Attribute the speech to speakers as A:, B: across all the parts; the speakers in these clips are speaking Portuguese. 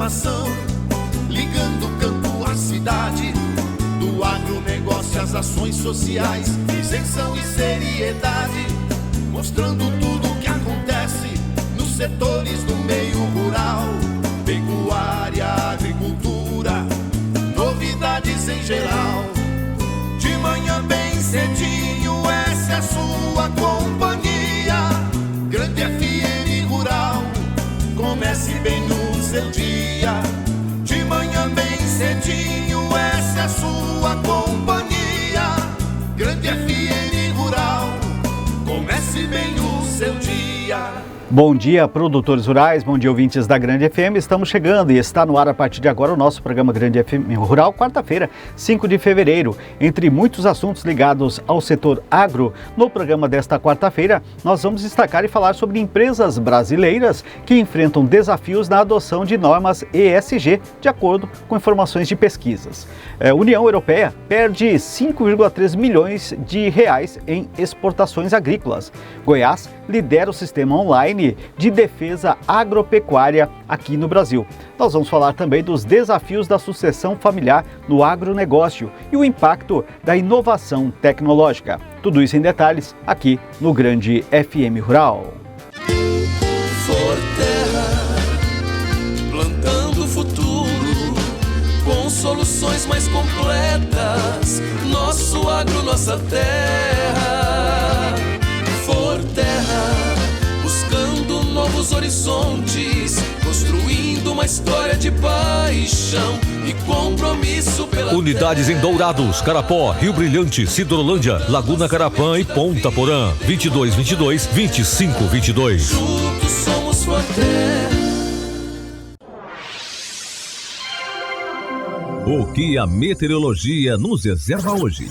A: informação, ligando o campo à cidade, do agronegócio às ações sociais, isenção e seriedade, mostrando tudo o que acontece nos setores do meio rural, pecuária, agricultura, novidades em geral. De manhã bem cedinho, essa é a sua companhia, Grande FM Rural. Comece bem no seu dia, de manhã bem cedinho, essa é a sua companhia, Grande FM Rural. Comece bem no seu dia.
B: Bom dia, produtores rurais, bom dia, ouvintes da Grande FM. Estamos chegando e está no ar a partir de agora o nosso programa Grande FM Rural, quarta-feira, 5 de fevereiro. Entre muitos assuntos ligados ao setor agro, no programa desta quarta-feira, nós vamos destacar e falar sobre empresas brasileiras que enfrentam desafios na adoção de normas ESG, de acordo com informações de pesquisas. A União Europeia perde 5,3 milhões de reais em exportações agrícolas. Goiás lidera o sistema online de defesa agropecuária aqui no Brasil. Nós vamos falar também dos desafios da sucessão familiar no agronegócio e o impacto da inovação tecnológica. Tudo isso em detalhes aqui no Grande FM Rural.
A: Forterra, plantando o futuro com soluções mais completas. Nosso agro, nossa terra. Forterra, buscando novos horizontes, construindo uma história de paixão e compromisso pela
C: Unidades em Dourados, Carapó, Rio Brilhante, Sidrolândia, Laguna Carapã e Ponta Porã. 2222-2522.
A: Juntos somos Forterra.
C: O que a meteorologia nos reserva hoje?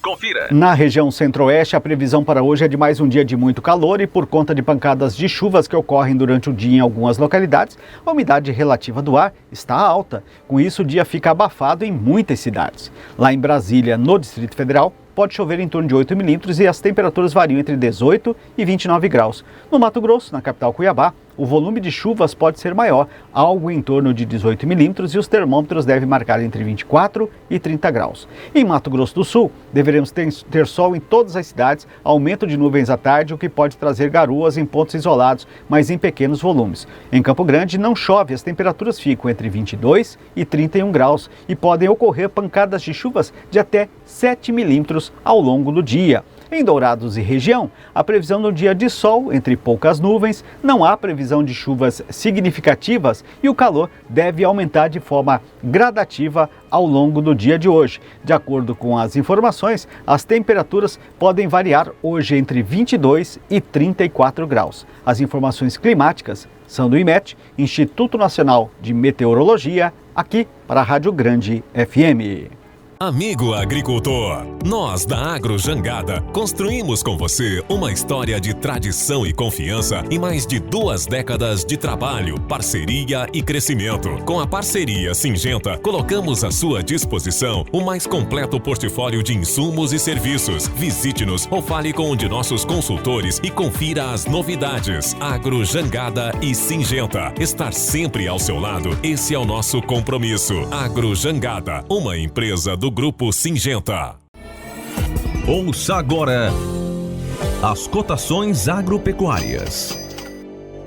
C: Confira.
B: Na região centro-oeste, a previsão para hoje é de mais um dia de muito calor e por conta de pancadas de chuvas que ocorrem durante o dia em algumas localidades, a umidade relativa do ar está alta. Com isso, o dia fica abafado em muitas cidades. Lá em Brasília, no Distrito Federal, pode chover em torno de 8 milímetros e as temperaturas variam entre 18 e 29 graus. No Mato Grosso, na capital Cuiabá, o volume de chuvas pode ser maior, algo em torno de 18 milímetros, e os termômetros devem marcar entre 24 e 30 graus. Em Mato Grosso do Sul, deveremos ter sol em todas as cidades, aumento de nuvens à tarde, o que pode trazer garoas em pontos isolados, mas em pequenos volumes. Em Campo Grande não chove, as temperaturas ficam entre 22 e 31 graus e podem ocorrer pancadas de chuvas de até 7 milímetros ao longo do dia. Em Dourados e região, a previsão do dia de sol entre poucas nuvens, não há previsão de chuvas significativas e o calor deve aumentar de forma gradativa ao longo do dia de hoje. De acordo com as informações, as temperaturas podem variar hoje entre 22 e 34 graus. As informações climáticas são do IMET, Instituto Nacional de Meteorologia, aqui para a Rádio Grande FM.
C: Amigo agricultor, nós da Agro Jangada construímos com você uma história de tradição e confiança em mais de 2 décadas de trabalho, parceria e crescimento. Com a parceria Singenta, colocamos à sua disposição o mais completo portfólio de insumos e serviços. Visite-nos ou fale com um de nossos consultores e confira as novidades. Agro Jangada e Singenta, estar sempre ao seu lado, esse é o nosso compromisso. Agro Jangada, uma empresa do Grupo Singenta. Ouça agora as cotações agropecuárias.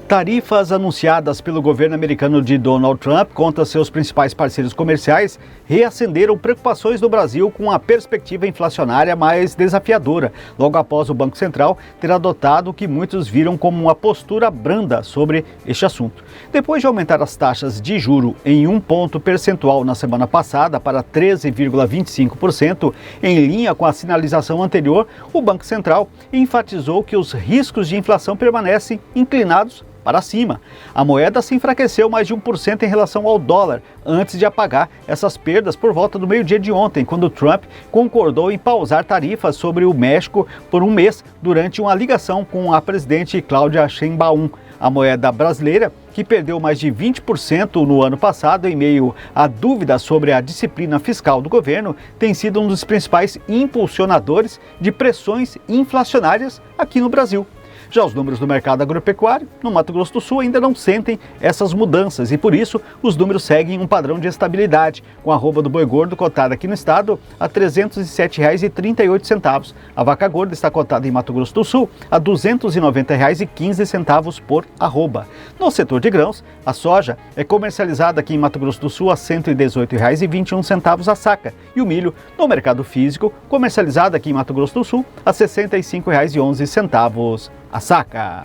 B: Tarifas anunciadas pelo governo americano de Donald Trump contra seus principais parceiros comerciais reacenderam preocupações do Brasil com a perspectiva inflacionária mais desafiadora, logo após o Banco Central ter adotado o que muitos viram como uma postura branda sobre este assunto. Depois de aumentar as taxas de juro em 1 ponto percentual na semana passada para 13,25%, em linha com a sinalização anterior, o Banco Central enfatizou que os riscos de inflação permanecem inclinados para cima. A moeda se enfraqueceu mais de 1% em relação ao dólar, antes de apagar essas perdas por volta do meio-dia de ontem, quando Trump concordou em pausar tarifas sobre o México por um mês, durante uma ligação com a presidente Cláudia Sheinbaum. A moeda brasileira, que perdeu mais de 20% no ano passado em meio à dúvida sobre a disciplina fiscal do governo, tem sido um dos principais impulsionadores de pressões inflacionárias aqui no Brasil. Já os números do mercado agropecuário no Mato Grosso do Sul ainda não sentem essas mudanças e por isso os números seguem um padrão de estabilidade, com a arroba do boi gordo cotada aqui no estado a R$ 307,38. A vaca gorda está cotada em Mato Grosso do Sul a R$ 290,15 por arroba. No setor de grãos, a soja é comercializada aqui em Mato Grosso do Sul a R$ 118,21 a saca e o milho no mercado físico comercializado aqui em Mato Grosso do Sul a R$ 65,11 a saca.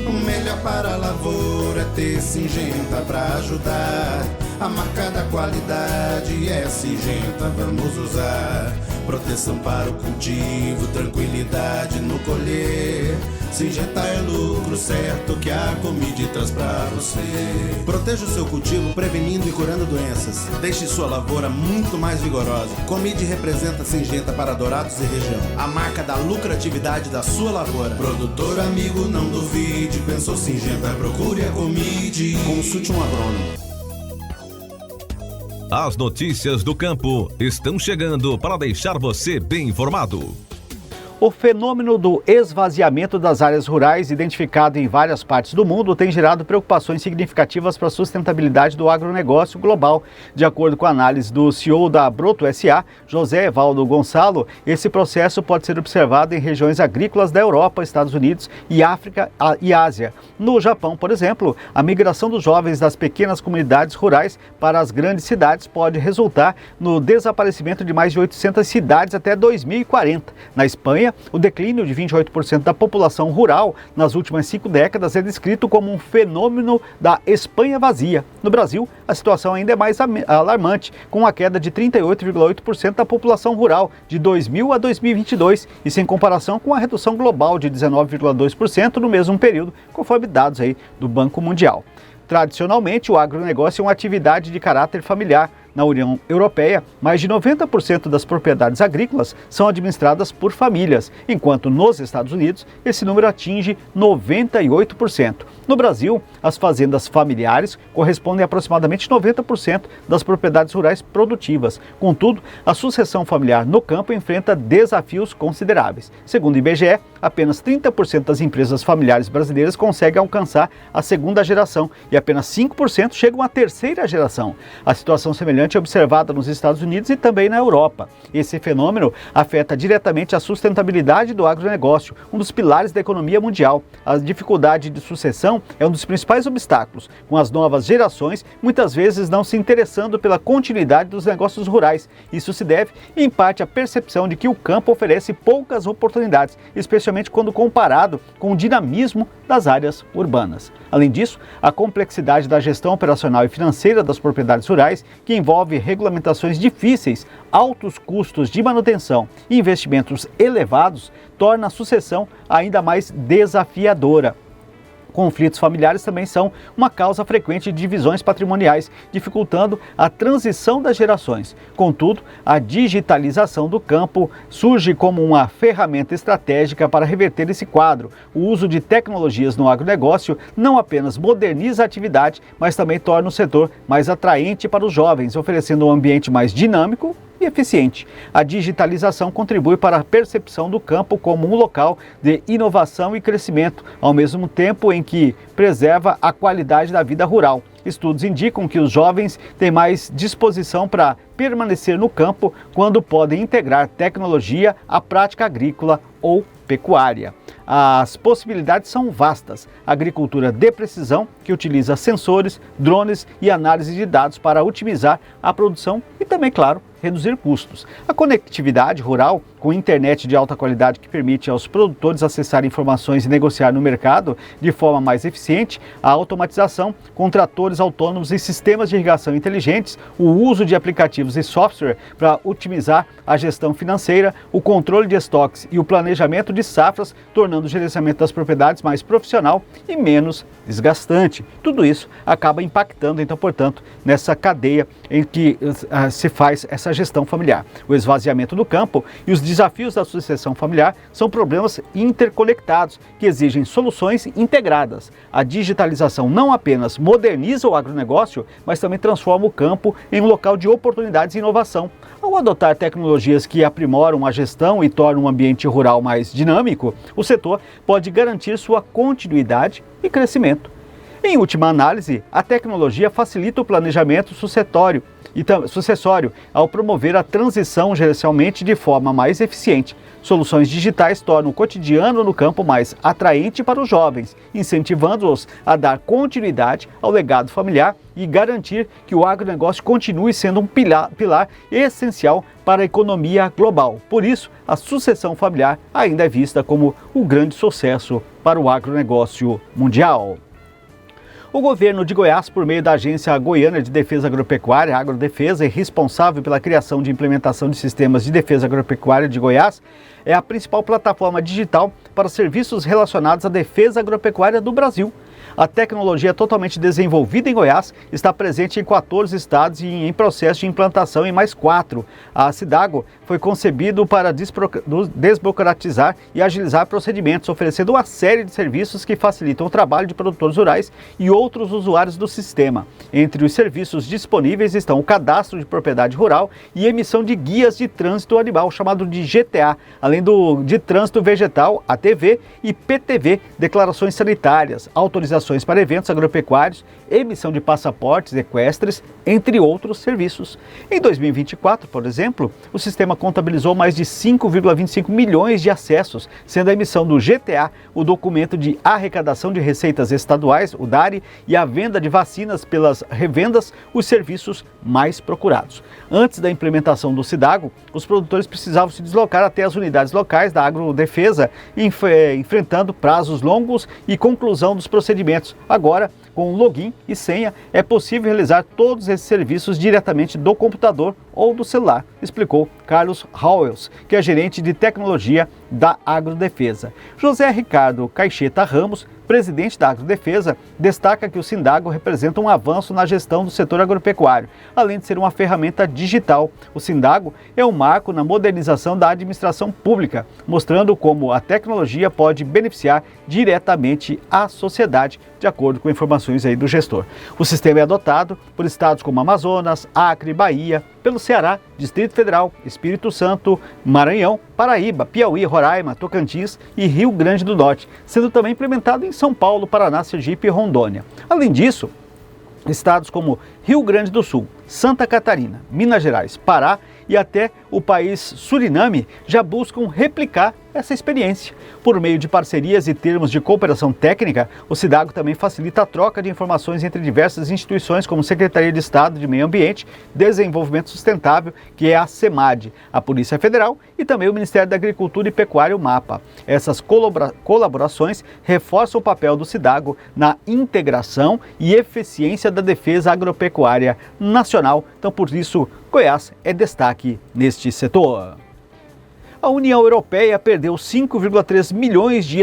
A: O melhor para a lavoura é ter Syngenta para ajudar. A marca da qualidade é Syngenta, vamos usar. Proteção para o cultivo, tranquilidade no colher. Syngenta é lucro certo que a Comid traz pra você. Proteja o seu cultivo prevenindo e curando doenças. Deixe sua lavoura muito mais vigorosa. Comid representa Syngenta para Dourados e região. A marca da lucratividade da sua lavoura. Produtor amigo, não duvide. Pensou Syngenta, procure a Comid. Consulte um agrônomo.
C: As notícias do campo estão chegando para deixar você bem informado.
B: O fenômeno do esvaziamento das áreas rurais, identificado em várias partes do mundo, tem gerado preocupações significativas para a sustentabilidade do agronegócio global. De acordo com a análise do CEO da Broto S.A., José Evaldo Gonçalo, esse processo pode ser observado em regiões agrícolas da Europa, Estados Unidos e África e Ásia. No Japão, por exemplo, a migração dos jovens das pequenas comunidades rurais para as grandes cidades pode resultar no desaparecimento de mais de 800 cidades até 2040. Na Espanha, o declínio de 28% da população rural nas últimas 5 décadas é descrito como um fenômeno da Espanha vazia. No Brasil, a situação ainda é mais alarmante, com uma queda de 38,8% da população rural de 2000 a 2022, e sem comparação com a redução global de 19,2% no mesmo período, conforme dados aí do Banco Mundial. Tradicionalmente, o agronegócio é uma atividade de caráter familiar. Na União Europeia, mais de 90% das propriedades agrícolas são administradas por famílias, enquanto nos Estados Unidos esse número atinge 98%. No Brasil, as fazendas familiares correspondem a aproximadamente 90% das propriedades rurais produtivas. Contudo, a sucessão familiar no campo enfrenta desafios consideráveis. Segundo o IBGE, apenas 30% das empresas familiares brasileiras conseguem alcançar a segunda geração e apenas 5% chegam à terceira geração. A situação semelhante é observada nos Estados Unidos e também na Europa. Esse fenômeno afeta diretamente a sustentabilidade do agronegócio, um dos pilares da economia mundial. A dificuldade de sucessão é um dos principais obstáculos, com as novas gerações muitas vezes não se interessando pela continuidade dos negócios rurais. Isso se deve, em parte, à percepção de que o campo oferece poucas oportunidades, especialmente quando comparado com o dinamismo das áreas urbanas. Além disso, a complexidade da gestão operacional e financeira das propriedades rurais, que envolve regulamentações difíceis, altos custos de manutenção e investimentos elevados, torna a sucessão ainda mais desafiadora. Conflitos familiares também são uma causa frequente de divisões patrimoniais, dificultando a transição das gerações. Contudo, a digitalização do campo surge como uma ferramenta estratégica para reverter esse quadro. O uso de tecnologias no agronegócio não apenas moderniza a atividade, mas também torna o setor mais atraente para os jovens, oferecendo um ambiente mais dinâmico e eficiente. A digitalização contribui para a percepção do campo como um local de inovação e crescimento, ao mesmo tempo em que preserva a qualidade da vida rural. Estudos indicam que os jovens têm mais disposição para permanecer no campo quando podem integrar tecnologia à prática agrícola ou pecuária. As possibilidades são vastas. A agricultura de precisão, que utiliza sensores, drones e análise de dados para otimizar a produção e também, claro, reduzir custos. A conectividade rural, com internet de alta qualidade que permite aos produtores acessar informações e negociar no mercado de forma mais eficiente, a automatização com tratores autônomos e sistemas de irrigação inteligentes, o uso de aplicativos e software para otimizar a gestão financeira, o controle de estoques e o planejamento de safras, tornando o gerenciamento das propriedades mais profissional e menos desgastante. Tudo isso acaba impactando, então, portanto, nessa cadeia em que se faz essa gestão familiar. O esvaziamento do campo e os desafios da sucessão familiar são problemas interconectados que exigem soluções integradas. A digitalização não apenas moderniza o agronegócio, mas também transforma o campo em um local de oportunidades e inovação. Ao adotar tecnologias que aprimoram a gestão e tornam o ambiente rural mais dinâmico, o setor pode garantir sua continuidade e crescimento. Em última análise, a tecnologia facilita o planejamento sucessório ao promover a transição gerencialmente de forma mais eficiente. Soluções digitais tornam o cotidiano no campo mais atraente para os jovens, incentivando-os a dar continuidade ao legado familiar e garantir que o agronegócio continue sendo um pilar essencial para a economia global. Por isso, a sucessão familiar ainda é vista como um grande sucesso para o agronegócio mundial. O governo de Goiás, por meio da Agência Goiana de Defesa Agropecuária, Agrodefesa, e responsável pela criação de implementação de sistemas de defesa agropecuária de Goiás, é a principal plataforma digital para serviços relacionados à defesa agropecuária do Brasil. A tecnologia totalmente desenvolvida em Goiás está presente em 14 estados e em processo de implantação em mais 4. A Sidago foi concebido para desburocratizar e agilizar procedimentos, oferecendo uma série de serviços que facilitam o trabalho de produtores rurais e outros usuários do sistema. Entre os serviços disponíveis estão o cadastro de propriedade rural e emissão de guias de trânsito animal, chamado de GTA, além de trânsito vegetal, ATV, e PTV, declarações sanitárias, autorizações para eventos agropecuários, emissão de passaportes equestres, entre outros serviços. Em 2024, por exemplo, o sistema contabilizou mais de 5,25 milhões de acessos, sendo a emissão do GTA, o documento de arrecadação de receitas estaduais, o DARE, e a venda de vacinas pelas revendas, os serviços mais procurados. Antes da implementação do Sidago, os produtores precisavam se deslocar até as unidades locais da Agrodefesa, enfrentando prazos longos e conclusão dos procedimentos. Agora, com login e senha, é possível realizar todos esses serviços diretamente do computador ou do celular, explicou Carlos Howells, que é gerente de tecnologia da Agrodefesa. José Ricardo Caixeta Ramos, presidente da Agrodefesa, destaca que o Sidago representa um avanço na gestão do setor agropecuário, além de ser uma ferramenta digital. O Sidago é um marco na modernização da administração pública, mostrando como a tecnologia pode beneficiar diretamente a sociedade, de acordo com informações aí do gestor. O sistema é adotado por estados como Amazonas, Acre, Bahia, pelo Ceará, Distrito Federal, Espírito Santo, Maranhão, Paraíba, Piauí, Roraima, Tocantins e Rio Grande do Norte, sendo também implementado em São Paulo, Paraná, Sergipe e Rondônia. Além disso, estados como Rio Grande do Sul, Santa Catarina, Minas Gerais, Pará e até o país Suriname já buscam replicar essa experiência. Por meio de parcerias e termos de cooperação técnica, o Sidago também facilita a troca de informações entre diversas instituições como Secretaria de Estado de Meio Ambiente, Desenvolvimento Sustentável, que é a SEMAD, a Polícia Federal e também o Ministério da Agricultura e Pecuária, o MAPA. Essas colaborações reforçam o papel do Sidago na integração e eficiência da defesa agropecuária nacional. Então, por isso, Goiás é destaque neste setor. A União Europeia perdeu 5,3 milhões de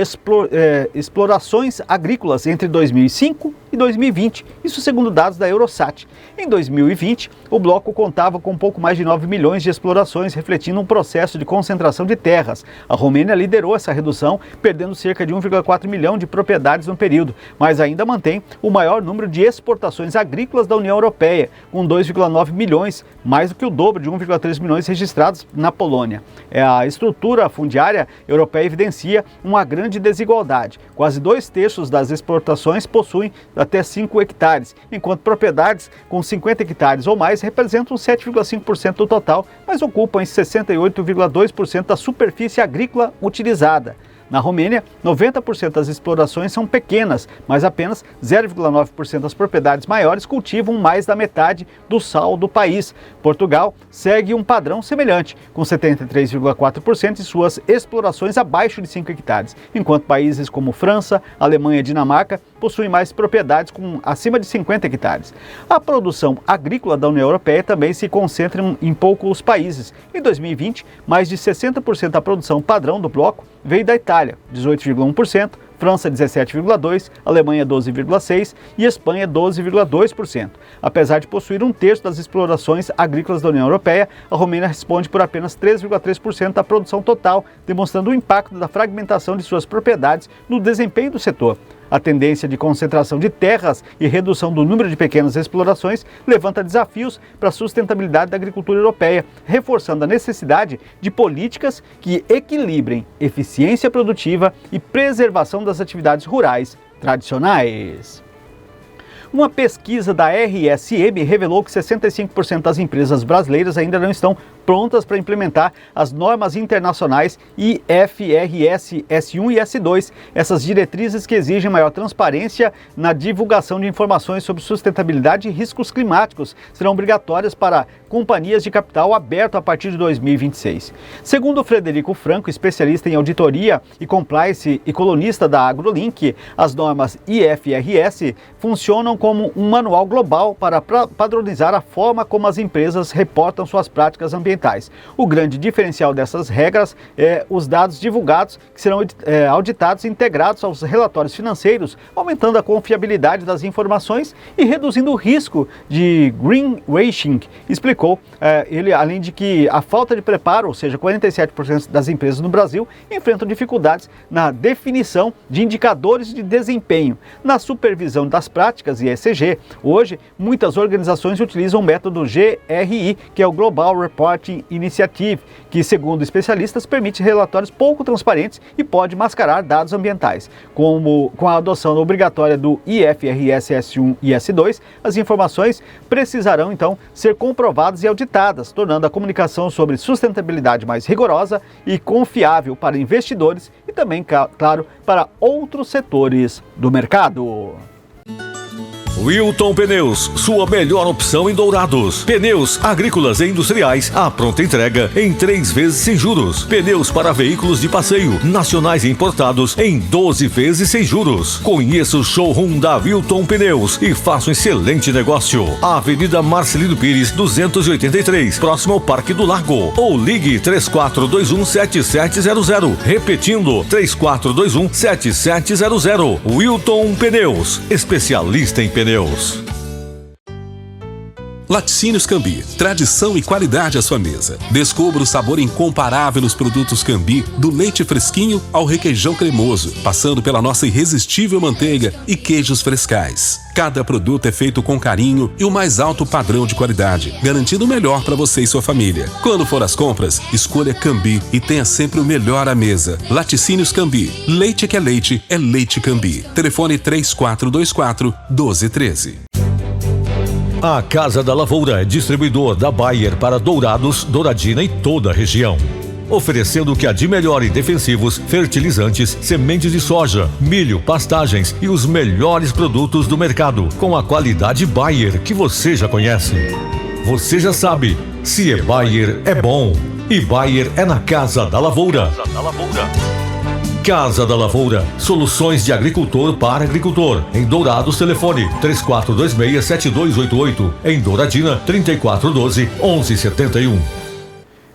B: explorações agrícolas entre 2005 e 2020, isso segundo dados da Eurostat. Em 2020, o bloco contava com pouco mais de 9 milhões de explorações, refletindo um processo de concentração de terras. A Romênia liderou essa redução, perdendo cerca de 1,4 milhão de propriedades no período, mas ainda mantém o maior número de exportações agrícolas da União Europeia, com 2,9 milhões, mais do que o dobro de 1,3 milhões registrados na Polônia. A estrutura fundiária europeia evidencia uma grande desigualdade. Quase 2/3 das exportações possuem até 5 hectares, enquanto propriedades com 50 hectares ou mais representam 7,5% do total, mas ocupam 68,2% da superfície agrícola utilizada. Na Romênia, 90% das explorações são pequenas, mas apenas 0,9% das propriedades maiores cultivam mais da metade do sal do país. Portugal segue um padrão semelhante, com 73,4% de suas explorações abaixo de 5 hectares, enquanto países como França, Alemanha e Dinamarca possuem mais propriedades com acima de 50 hectares. A produção agrícola da União Europeia também se concentra em poucos países. Em 2020, mais de 60% da produção padrão do bloco veio da Itália, 18,1%, França 17,2%, Alemanha 12,6% e Espanha 12,2%. Apesar de possuir um terço das explorações agrícolas da União Europeia, a Romênia responde por apenas 3,3% da produção total, demonstrando o impacto da fragmentação de suas propriedades no desempenho do setor. A tendência de concentração de terras e redução do número de pequenas explorações levanta desafios para a sustentabilidade da agricultura europeia, reforçando a necessidade de políticas que equilibrem eficiência produtiva e preservação das atividades rurais tradicionais. Uma pesquisa da RSM revelou que 65% das empresas brasileiras ainda não estão prontas para implementar as normas internacionais IFRS S1 e S2, essas diretrizes que exigem maior transparência na divulgação de informações sobre sustentabilidade e riscos climáticos serão obrigatórias para companhias de capital aberto a partir de 2026. Segundo Frederico Franco, especialista em auditoria e compliance e colunista da AgroLink, as normas IFRS funcionam como um manual global para padronizar a forma como as empresas reportam suas práticas ambientais. O grande diferencial dessas regras é os dados divulgados, que serão auditados e integrados aos relatórios financeiros, aumentando a confiabilidade das informações e reduzindo o risco de greenwashing, explicou ele, além de que a falta de preparo, ou seja, 47% das empresas no Brasil enfrentam dificuldades na definição de indicadores de desempenho, na supervisão das práticas e ESG. Hoje, muitas organizações utilizam o método GRI, que é o Global Reporting Initiative, que, segundo especialistas, permite relatórios pouco transparentes e pode mascarar dados ambientais. Com a adoção obrigatória do IFRS S1 e S2, as informações precisarão, então, ser comprovadas e auditadas, tornando a comunicação sobre sustentabilidade mais rigorosa e confiável para investidores e também, claro, para outros setores do mercado.
D: Wilton Pneus, sua melhor opção em Dourados. Pneus agrícolas e industriais à pronta entrega em 3 vezes sem juros. Pneus para veículos de passeio, nacionais e importados em 12 vezes sem juros. Conheça o showroom da Wilton Pneus e faça um excelente negócio. Avenida Marcelino Pires, 283, próximo ao Parque do Lago. Ou ligue 3421-7700. Repetindo, 3421-7700. Wilton Pneus, especialista em pneus.
E: Laticínios Cambi, tradição e qualidade à sua mesa. Descubra o sabor incomparável nos produtos Cambi, do leite fresquinho ao requeijão cremoso, passando pela nossa irresistível manteiga e queijos frescais. Cada produto é feito com carinho e o mais alto padrão de qualidade, garantindo o melhor para você e sua família. Quando for às compras, escolha Cambi e tenha sempre o melhor à mesa. Laticínios Cambi, leite que é Leite Cambi. Telefone 3424-1213.
D: A Casa da Lavoura é distribuidor da Bayer para Dourados, Douradina e toda a região, oferecendo o que há de melhor em defensivos, fertilizantes, sementes de soja, milho, pastagens e os melhores produtos do mercado, com a qualidade Bayer que você já conhece. Você já sabe, se é Bayer, é bom. E Bayer é na Casa da Lavoura. Casa da Lavoura, soluções de agricultor para agricultor. Em Dourados, telefone 3426-7288. Em Douradina, 3412-1171.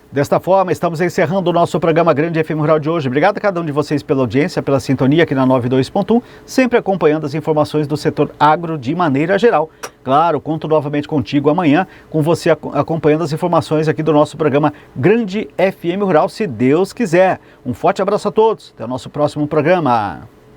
B: Desta forma, estamos encerrando o nosso programa Grande FM Rural de hoje. Obrigado a cada um de vocês pela audiência, pela sintonia aqui na 92.1, sempre acompanhando as informações do setor agro de maneira geral. Claro, conto novamente contigo amanhã, com você acompanhando as informações aqui do nosso programa Grande FM Rural, se Deus quiser. Um forte abraço a todos, até o nosso próximo programa.